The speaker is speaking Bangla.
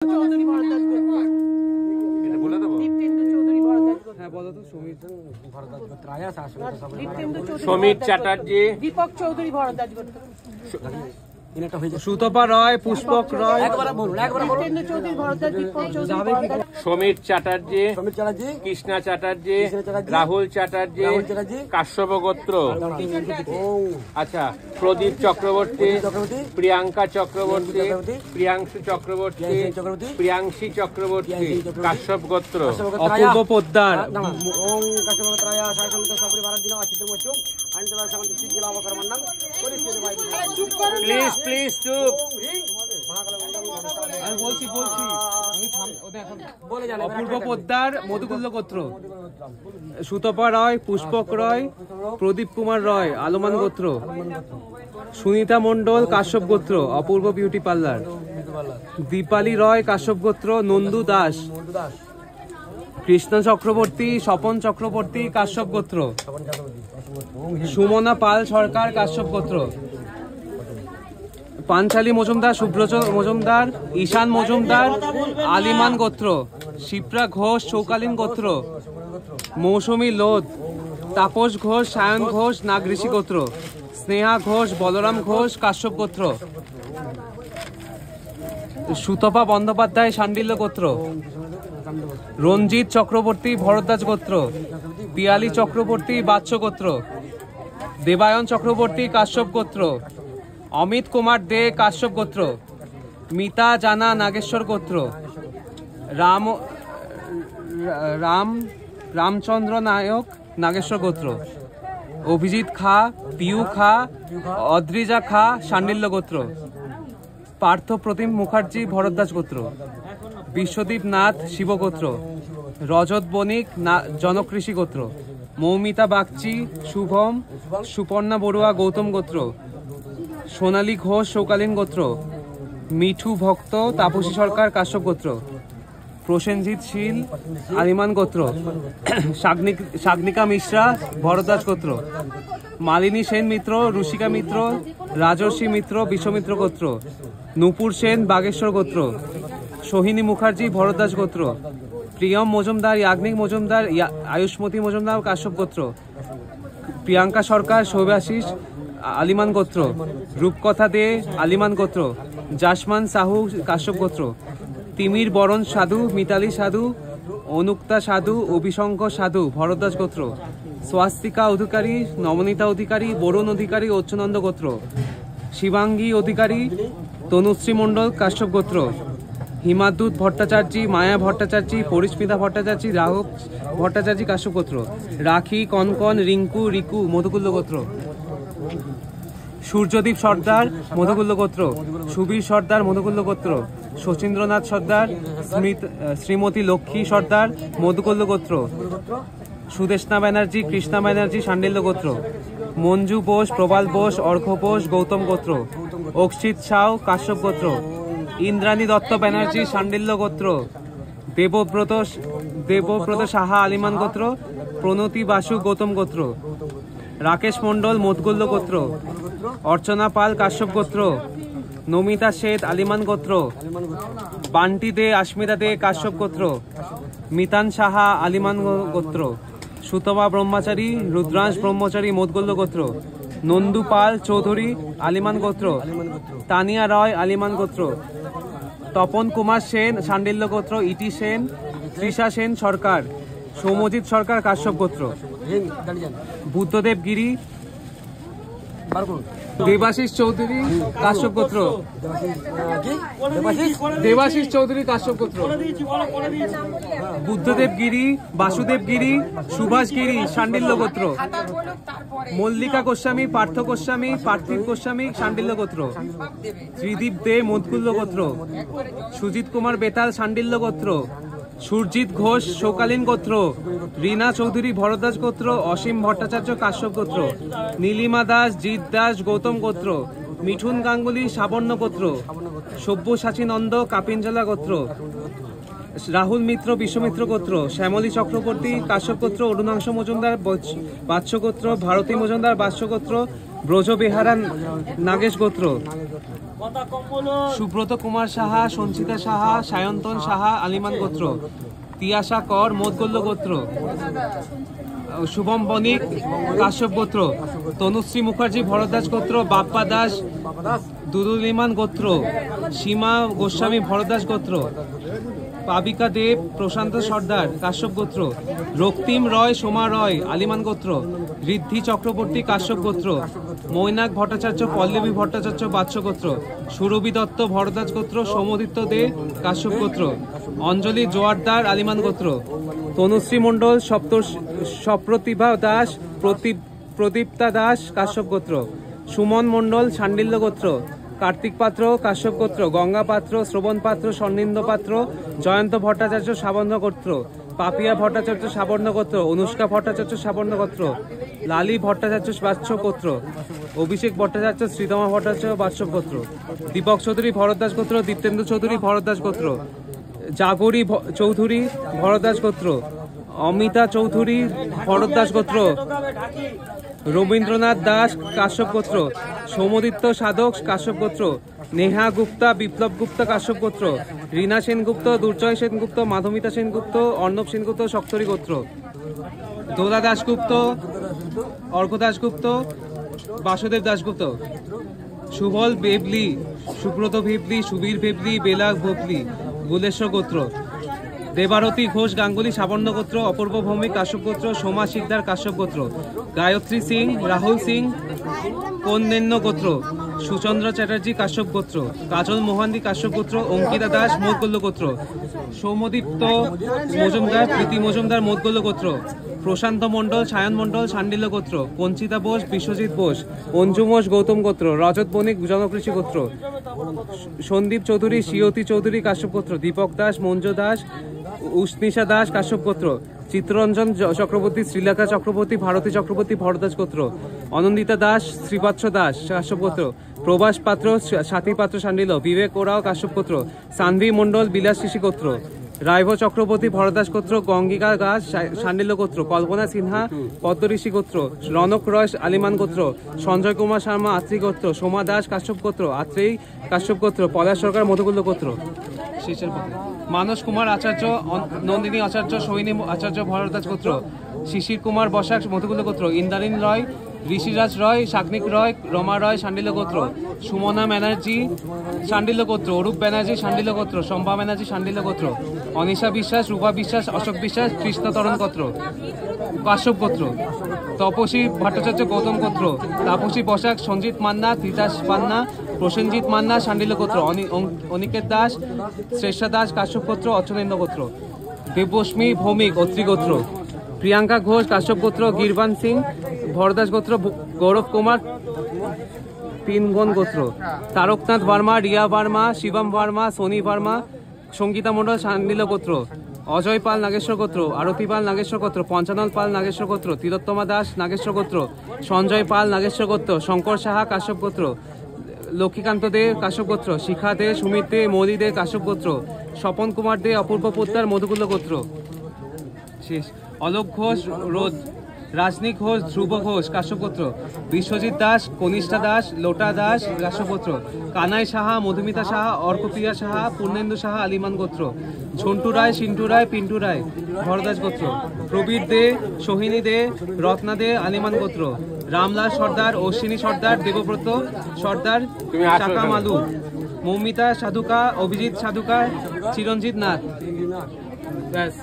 চৌধুরী ভরদ্বাজ গোত্র। এটা বলে দেবো। দীপ্তেন্দু চৌধুরী ভরদ্বাজ গোত্র। হ্যাঁ বলো তো। সমীর ভরদ্বাজ গোত্র আয়া শাসন দীপ্তেন্দু চৌধুরী সমীর ভরদ্বাজ চ্যাটার্জি, গোত্র। দীপক চৌধুরী ভরদ্বাজ গোত্র। সুতপা রয়, পুষ্পক রয়, দীপ্তেন্দু চৌধুরী ভরদ্বাজ, দীপক চৌধুরী ভরদ্বাজ, সমীর চ্যাটার্জি, সমীর চ্যাটার্জি, কৃষ্ণা চ্যাটার্জি, চ্যাটার্জি, রাহুল চ্যাটার্জি, রাহুল চ্যাটার্জি, কাশ্যপ গোত্র। ও আচ্ছা, প্রদীপ চক্রবর্তী, চক্রবর্তী, প্রিয়াঙ্কা চক্রবর্তী, চক্রবর্তী, প্রিয়াংশু চক্রবর্তী, প্রিয়াংশু চক্রবর্তী, প্রিয়াংশী চক্রবর্তী, প্রিয়াংশী চক্রবর্তী, কাশ্যপ গোত্র। অপূর্ব পোদ্দার, ওং কাশ্যপত্রায়া শাসন সবরি ভারত দিন আচিত মচুম আনতবা সামন্ত সিদ্ধি লাভ কর্মন্নম পরিস্থিতি ভাই প্লিজ প্লিজ চুপ। আমি বলছি অপূর্ব পোদ্দার, মধুকুল্ল গোত্র। সুতপা রয়, পুষ্পক রয়, প্রদীপ কুমার রয়, আলমান গোত্র। সুনিতা মণ্ডল, কাশ্যপ গোত্র, অপূর্ব বিউটি পার্লার। দীপালি রয়, কাশ্যপ গোত্র, নন্দু দাস। কৃষ্ণ চক্রবর্তী, স্বপন চক্রবর্তী, কাশ্যপ গোত্র। সুমনা পাল সরকার, কাশ্যপ গোত্র। পাঞ্চালী মজুমদার, সুব্রত মজুমদার, ঈশান মজুমদার, আলিমান গোত্র। শিপ্রা ঘোষ, চৌকালীন গোত্র। মৌসুমী লোধ, তাপস ঘোষ, সায়ন ঘোষ, নাগঋষি গোত্র। স্নেহা ঘোষ, বলরাম ঘোষ, কাশ্যপ গোত্র। সুতপা বন্দ্যোপাধ্যায়, শাণ্ডিল্য গোত্র। রঞ্জিত চক্রবর্তী, ভরদ্বাজ গোত্র। পিয়ালি চক্রবর্তী, বাৎস গোত্র। দেবায়ন চক্রবর্তী, কাশ্যপ গোত্র। অমিত কুমার দে, কাশ্যপ গোত্র। মিতা জানা, নাগেশ্বর গোত্র। রামচন্দ্র নায়ক, নাগেশ্বর গোত্র। অভিজিৎ খা, পিউ খা, অদ্রিজা খা, শাণ্ডিল্য গোত্র। পার্থ প্রতিম মুখার্জি, ভরদ্বাজ গোত্র। বিশ্বদীপ নাথ, শিবগোত্র। রজত বণিক, জনকৃষি গোত্র। মৌমিতা বাগচি, শুভম, সুপর্ণা বড়ুয়া, গৌতম গোত্র। সোনালী ঘোষ, চৌকালীন গোত্র। মিঠু ভক্ত, তাপসী সরকার, কাশ্যপ গোত্র। প্রসেনজিৎ শীল, আলিমান গোত্র। সাগনিকা মিশ্রা, ভরদ্বাজ গোত্র। মালিনী সেন মিত্র, রুষিকা মিত্র, রাজর্ষি মিত্র, বিশ্বমিত্র গোত্র। নূপুর সেন, বাগেশ্বর গোত্র। সোহিনী মুখার্জি, ভরদ্বাজ গোত্র। প্রিয়ম মজুমদার, ইয়াগ্নিক মজুমদার, আয়ুষ্মতী মজুমদার, কাশ্যপ গোত্র। প্রিয়াঙ্কা সরকার, শৈবাশিস, আলিমান গোত্র। রূপকথা দে, আলিমান গোত্র। জাসমান সাহু, কাশ্যপ গোত্র। তিমির বরণ সাধু, মিতালি সাধু, অনুক্তা সাধু, অভিশঙ্ক সাধু, ভরদ্বাজ গোত্র। স্বাস্তিকা অধিকারী, নবনীতা অধিকারী, বরুণ অধিকারী, অচ্যুনন্দ গোত্র। শিবাঙ্গী অধিকারী, তনুশ্রী মণ্ডল, কাশ্যপ গোত্র। হিমাদ্যুৎ ভট্টাচার্য, মায়া ভট্টাচার্য, পরিস্মিতা ভট্টাচার্য, রাঘব ভট্টাচার্য, কাশ্যপ গোত্র। রাখি, কনকন, রিঙ্কু, রিকু, মধুকুল্ল গোত্র। সূর্যদীপ সর্দার, মধুকুল্ল গোত্র। সুবীর সর্দার, মধুকুল্ল গোত্র। শচীন্দ্রনাথ সর্দার, শ্রীমতী লক্ষ্মী সর্দার, মধুকুল্ল গোত্র। সুদেশনা ব্যানার্জি, কৃষ্ণা ব্যানার্জি, শাণ্ডিল্য গোত্র। মঞ্জু বোস, প্রবাল বোস, অর্ঘ্য বোস, গৌতম গোত্র। অক্ষিত সাউ, কাশ্যপ গোত্র। ইন্দ্রাণী দত্ত ব্যানার্জি, শাণ্ডিল্য গোত্র। দেবব্রত সাহা, আলিমান গোত্র। প্রণতি বাসু, গৌতম গোত্র। রাকেশ মণ্ডল, মধুকুল্ল গোত্র। অর্চনা পাল, কাশ্যপ গোত্র। নমিতা শেঠ, আলিমান গোত্র। বান্টি দে, আস্মিতা দে, কাশ্যপ গোত্র। মিতান সাহা, আলিমান গোত্র। সুতমা ব্রহ্মচারী, রুদ্রাংশ ব্রহ্মচারী, মধুকুল্ল গোত্র। নন্দু পাল চৌধুরী, আলিমান গোত্র। তানিয়া রয়, আলিমান গোত্র। তপন কুমার সেন, শাণ্ডিল্য গোত্র। ইটি সেন, তৃষা সেন সরকার, সৌমজিৎ সরকার, কাশ্যপ গোত্র। বুদ্ধদেব গিরি, দেবাশিস চৌধুরী, কাশ্যপ গোত্র। দেবাশিস চৌধুরী, কাশ্যপ গোত্র। বুদ্ধদেব গিরি, বাসুদেব গিরি, সুভাষ গিরি, শাণ্ডিল্য গোত্র। মল্লিকা গোস্বামী, পার্থ গোস্বামী, পার্থিব গোস্বামী, শাণ্ডিল্য গোত্র। ত্রিদীপ দে, মধুকুল্ল গোত্র। সুজিত কুমার বেতাল, শাণ্ডিল্য গোত্র। সুরজিৎ ঘোষ, চৌকালীন গোত্র। রীনা চৌধুরী, ভরদ্বাজ গোত্র। অসীম ভট্টাচার্য, কাশ্যপ গোত্র। নীলিমা দাস, জিৎ দাস, গৌতম গোত্র। মিঠুন গাঙ্গুলি, সাবর্ণ গোত্র। সব্যসাচী নন্দ, কাপিঞ্জলা গোত্র। রাহুল মিত্র, বিশ্বমিত্র গোত্র। শ্যামলী চক্রবর্তী, কাশ্যপ গোত্র। অরুণাংশ মজুমদার, বাৎস গোত্র। ভারতী মজুমদার, বাৎস গোত্র। ব্রজবেহারা নাগেশ গোত্র। সুব্রত কুমার সাহা, সঞ্চিতা সাহা, সায়ন্তন সাহা আলিমান গোত্র। তিয়াশা কর মোদগল্য গোত্র। শুভম বণিক কাশ্যপ গোত্র। তনুশ্রী মুখার্জি ভরদ্বাজ গোত্র। বাপ্পা দাস দুদুলিমান গোত্র। সীমা গোস্বামী ভরদ্বাজ গোত্র। পাবিকা দেব প্রশান্ত সর্দার কাশ্যপ গোত্র। রক্তিম রয় সোমা রয় আলিমান গোত্র। ঋদ্ধি চক্রবর্তী কাশ্যপ গোত্র। মৈনাক ভট্টাচার্য পল্লবী ভট্টাচার্য বাৎস গোত্র। সুরভি দত্ত ভরদ্বাজ গোত্র। সৌমদিত্য দে কাশ্যপ গোত্র। অঞ্জলি জোয়ারদার আলিমান গোত্র। তনুশ্রী মণ্ডল সপ্রতিভা দাস প্রদীপ্তা দাস কাশ্যপ গোত্র। সুমন মণ্ডল শাণ্ডিল্য গোত্র। কার্তিক পাত্র কাশ্যপ গোত্র। গঙ্গা পাত্র শ্রবণ পাত্র স্বর্ণিন্দ পাত্র। জয়ন্ত ভট্টাচার্য সাবর্ণ গোত্র। পাপিয়া ভট্টাচার্য সাবর্ণ গোত্র। অনুষ্কা ভট্টাচার্য সাবর্ণ গোত্র। লালি ভট্টাচার্য বাৎস গোত্র। অভিষেক ভট্টাচার্য শ্রীতমা ভট্টাচার্য বাৎস গোত্র। দীপক চৌধুরী ভরদ্বাজ গোত্র। দীপ্তেন্দু চৌধুরী ভরদ্বাজ গোত্র। জাগরী চৌধুরী ভরদ্বাজ গোত্র। অমিতা চৌধুরী ভরদ্বাজ গোত্র। রবীন্দ্রনাথ দাস কাশ্যপ গোত্র। সৌমদিত্য সাধক কাশ্যপ গোত্র। নেহা গুপ্তা বিপ্লব গুপ্তা কাশ্যপ গোত্র। রীনা সেনগুপ্ত দুর্জয় সেনগুপ্ত মাধমিতা সেনগুপ্ত অর্ণব সেনগুপ্ত শক্তরী গোত্র। দোলা দাশগুপ্ত অর্ঘ্য দাশগুপ্ত বাসুদেব দাশগুপ্ত। সুবল বেবলি সুব্রত ভেবলি সুবীর ভেবলি বেলা ভোবলি গুলেশ্বর গোত্র। দেবারতী ঘোষ গাঙ্গুলি সাবর্ণ গোত্র। অপূর্ব ভৌমিক কাশ্যপ গোত্র। সোমা শিকদার কাশ্যপ গোত্র। গায়ত্রী সিং রাহুল সিং কন্যেন্য গোত্র। সুচন্দ্র চ্যাটার্জি কাশ্যপ গোত্র। কাজল মোহান্দি কাশ্যপ গোত্র। অঙ্কিতা দাস মোদগল্য গোত্র। সৌমদীপ্ত মজুমদার প্রীতি মজুমদার মোদগল্য গোত্র। প্রশান্ত মণ্ডল সায়ন মণ্ডল শাণ্ডিল্য গোত্র। কঞ্চিতা বোস বিশ্বজিৎ বোস। অঞ্জু ঘোষ গৌতম গোত্র। রজত বণিক জনকৃষি গোত্র। সন্দীপ চৌধুরী সিয়তি চৌধুরী কাশ্যপ গোত্র। দীপক দাস মঞ্জু দাস উষ্ণিশা দাস কাশ্যপ গোত্র। চিত্তরঞ্জন চক্রবর্তী শ্রীলেখা চক্রবর্তী ভারতী চক্রবর্তী ভরদ্বাজ গোত্র। অনন্দিতা দাস শ্রীপাত্র দাস কাশ্যপ গোত্র। প্রভাস পাত্র সাথী পাত্র শাণ্ডিল্য। বিবেক ওরাও কাশ্যপ গোত্র। সানভি মণ্ডল বিলাস ঋষি গোত্র। রাইভ চক্রবর্তী ভরদ্বাজ গোত্র। গঙ্গিকা দাস শাণ্ডিল্য গোত্র। কল্পনা সিনহা পদ্ম ঋষি গোত্র। রনক রয় আলিমান গোত্র। সঞ্জয় কুমার শর্মা আত্রি গোত্র। সোমা দাস কাশ্যপ গোত্র আত্রেয়ী কাশ্যপ গোত্র। পলাশ সরকার মধুকুল্য গোত্র। শেষের পথে মানস কুমার আচার্য নন্দিনী আচার্য সোহিনী আচার্য ভরদ্বাজ গোত্র। শিশির কুমার বসাক মধুকুল্য গোত্র। ইন্দ্রাণী রয় ঋষিরাজ রয় শাগ্নিক রয় রমা রয় শাণ্ডিল্য গোত্র। সুমনা ব্যানার্জি শাণ্ডিল্য গোত্র। অরূপ ব্যানার্জি শাণ্ডিল্য গোত্র। শম্পা ব্যানার্জি শাণ্ডিল্য গোত্র। অনিশা বিশ্বাস রূপা বিশ্বাস অশোক বিশ্বাস কৃষ্ণতরণ গোত্র কাশ্যপ গোত্র। তপসী ভট্টাচার্য গৌতম গোত্র। তাপসী বসাক সঞ্জিত মান্না তিতাস পান্না প্রসেনজিৎ মান্না শাণ্ডিল্য গোত্র। অনিকেত দাস শ্রেষ্ঠা দাস কাশ্যপ গোত্র অচ্যুতেন্দ্র গোত্র। দেবশ্মী ভৌমিক অত্রি গোত্র। প্রিয়াঙ্কা ঘোষ কাশ্যপ গোত্র। গিরবান সিং ভরদ্বাজ গোত্র। গৌরব কুমার তিনগণ গোত্র। তারকনাথ বর্মা রিয়া বর্মা শিবম বর্মা সোনি বর্মা সঙ্গীতা মণ্ডল শাণ্ডিল্য গোত্র। অজয় পাল নাগেশ্বর গোত্র। আরতি পাল নাগেশ্বর গোত্র। পঞ্চানন পাল নাগেশ্বর গোত্র। তিলোত্তমা দাস নাগেশ্বর গোত্র। সঞ্জয় পাল নাগেশ্বর গোত্র। শঙ্কর সাহা কাশ্যপ গোত্র। লক্ষ্মীকান্ত দে কাশ্যপ গোত্র। শিখা দে সুমিত দে মৌলি দে কাশ্যপ গোত্র। স্বপন কুমার দে অপূর্ব পোদ্দার মধুকুল্য গোত্র। শেষ। অলোক ঘোষ রোদ। রাজনী ঘোষ ধ্রুব ঘোষ কাশ্যপ গোত্র। বিশ্বজিৎ দাস কনিষ্ঠা দাস লোটা দাস কাশ্যপ গোত্র। কানাই সাহা মধুমিতা সাহা অর্কপ্রিয়া সাহা পূর্ণেন্দু সাহা আলিমান গোত্র। ঝন্টু রায় সিন্টু রায় পিন্টু রায় ভরদ্বাজ গোত্র। প্রবীর দে সোহিনী দে রত্না দে আলিমান গোত্র। রামলাল সর্দার অশ্বিনী সর্দার দেবব্রত সর্দার চাকা মালু। মৌমিতা সাধুকা অভিজিৎ সাধুকা চিরঞ্জিত নাথ। ব্যাস।